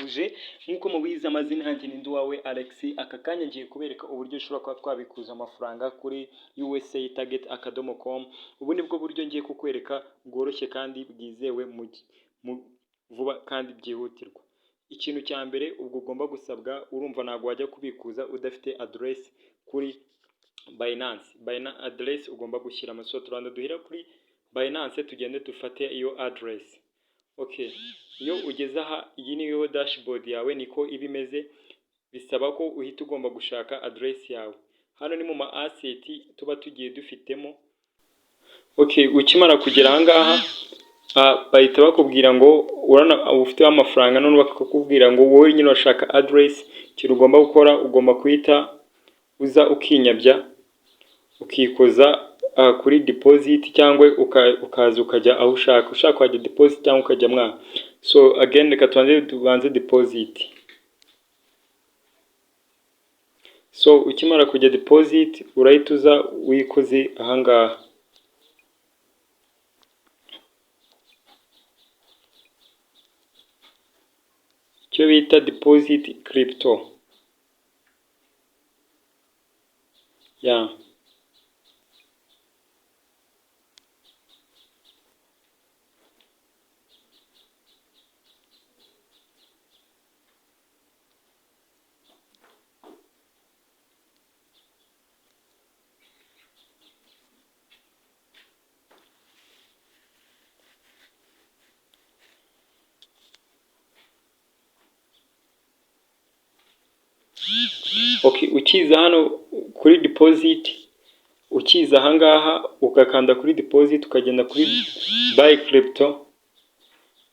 uje nk'uko mubizi amazina yanjye ni Nduwawe Alex. Aka kanya ngiye kubereka uburyo ushobora kuba twabikuza amafaranga kuri USA.com. Ubu ni bwo buryo ngiye kukwereka bworoshye kandi bwizewe vuba kandi byihutirwa. Ikintu cya mbere ubwo ugomba gusabwa, urumva ntabwo wajya kubikuza udafite address kuri Binance. Address ugomba gushyira amasoto Rwanda, duhera kuri Binance tugende dufate iyo address. Okay, iyo ugeze aha, iyi niyo dashboard yawe, niko iba imeze. Bisaba ko uhita ugomba gushaka address yawe. Hano ni mu ma asset tuba tugiye dufitemo. Okay, ukimara kugera aha ngaha bahita bakubwira ngo urana ufite amafaranga, none bakakubwira ngo wowe nyine urashaka address. Ikintu ugomba gukora, ugomba kuhita uza ukinyabya ukikoza kuri deposit, cyangwa ukaza ukajya aho ushaka kwajya deposit cyangwa ukajya mwa. So again reka tubanze deposit. So ukimara kujya deposit urahita uza wikoze aha ngaha. Icyo bita deposit crypto. Okay, ukiza hano kuri deposit, ukiza aha ngaha ugakanda kuri deposit, ukagenda kuri buy crypto.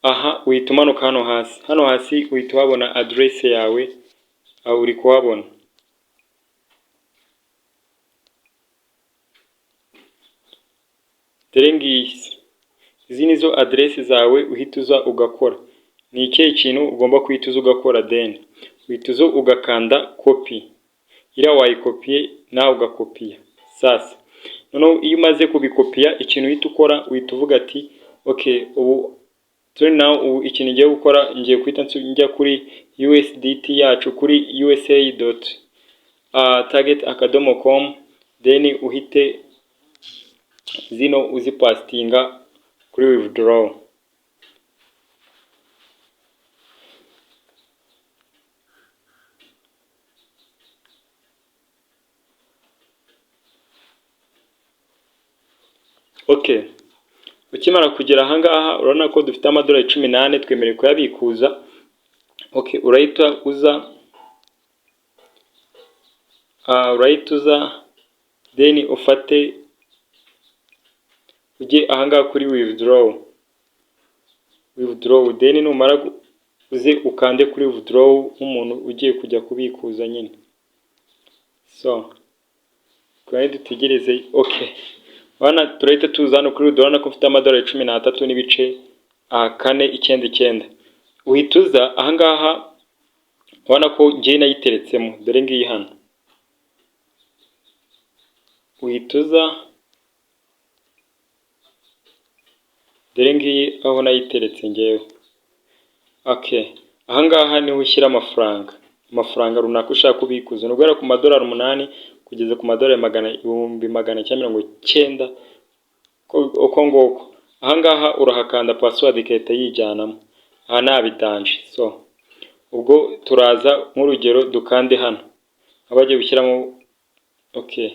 Aha uhita umanuka hano hasi. Hano hasi uhita wabona address yawe, uri kuhabona. Terengisi, izi nizo address zawe uhita uza ugakora. Ni ikihe kintu ugomba kuhita uza ugakora? Then uhita uza ugakanda copy. Ira wayikopiye nawe ugakopiya. Sasa noneho iyo umaze kubikopiya, ikintu uhita ukora, uhita uvuga ati okay, ubu ubu ikintu ngiye gukora, ngiye kwita njya kuri USDT yacu kuri USA.target.com, then uhite zino uzipastinga kuri withdraw. Okay, ukimara kugera aha ngaha urabona ko dufite amadolari 18 twemerewe kuyabikuza. Okay, urahita uza then ufate ujye aha ngaha kuri withdraw, then numara uze ukande kuri withdraw nk'umuntu ugiye kujya kubikuza nyine. So twari dutegereze. Okay, bana turahita tuza hano kuri Dore, ko ufite amadolari 13 n'ibice 499. Uhita uza aha ngaha, ubona ko ngiye nayiteretsemo, dore ngiyi hano. Uhita uza, dore ngiyi aho nayiteretse ngewe. Okay, aha ngaha niho ushyira amafaranga runaka ushaka kubikuza. Nugera ku madolari 8 kugeza ku madolari 1990 uko ngoko. Aha ngaha urahakanda password ikahita yijyanamo. Aha nabidanje. So ubwo turaza nk'urugero dukande hano abagiye gushyiramo. Okay,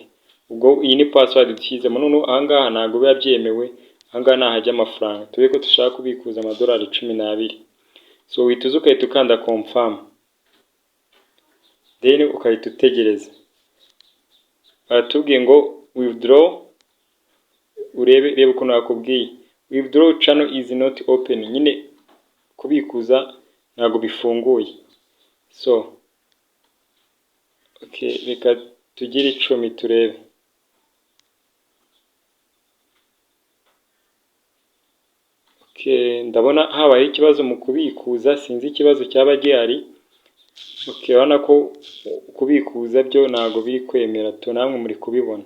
ubwo iyi ni password dushyizemo. None aha ngaha ntabwo biba byemewe. Aha ngaha nahajya amafaranga, tube ko dushaka kubikuza amadolari 12. So uhita uza ukahita ukanda confirm, then ukahita utegereza. Baratubwiye ngo withdraw. Reba ukuntu bakubwiye withdraw channel is not open, nyine kubikuza ntabwo bifunguye. So okay, reka tugire 10 turebe. Okay, ndabona habaye ikibazo mu kubikuza, sinzi ikibazo cyaba gihari. Okay, urabona ko kubikuza byo ntabwo biri kwemera, to namwe muri kubibona.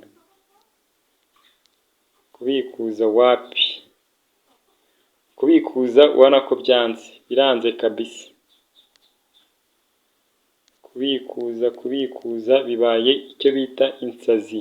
Kubikuza wapi? Kubikuza ubona ko byanze, biranze kabisa. kubikuza bibaye icyo bita insazi.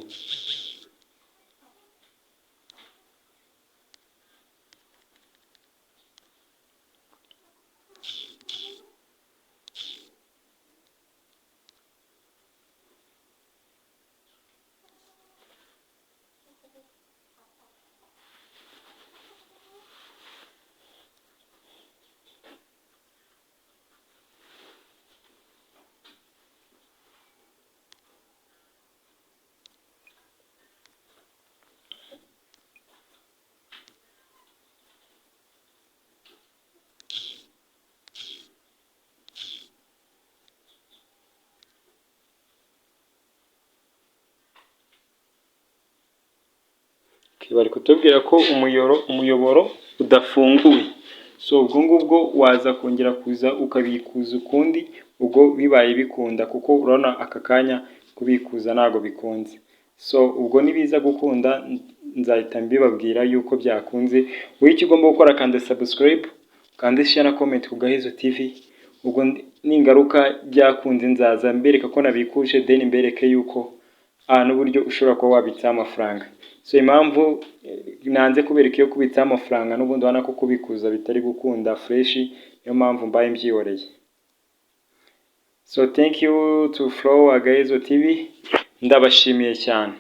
Bari kutubwira ko umuyoboro udafunguye, so ubwo ngubwo waza kongera kuza ukabikuza ukundi ubwo bibaye bikunda, kuko urabona aka kanya kubikuza ntago bikunze. So ubwo nibiza gukunda nzahita mbibabwira yuko byakunze. Wowe icyo ugomba gukora, kanda subscribe, kanda share na comment ku Gahezo TV. Ubwo ningaruka byakunze nzaza mbereka ko nabikuje, then mbereke yuko n'uburyo ushobora kuba wabitsaho amafaranga. So impamvu nanze kubereka iyo kubitsaho amafaranga n'ubundi ubona ko kubikuza bitari gukunda fresh, niyo mpamvu mbaye mbyihoreye. So thank you to Flow Gahezo TV, ndabashimiye cyane.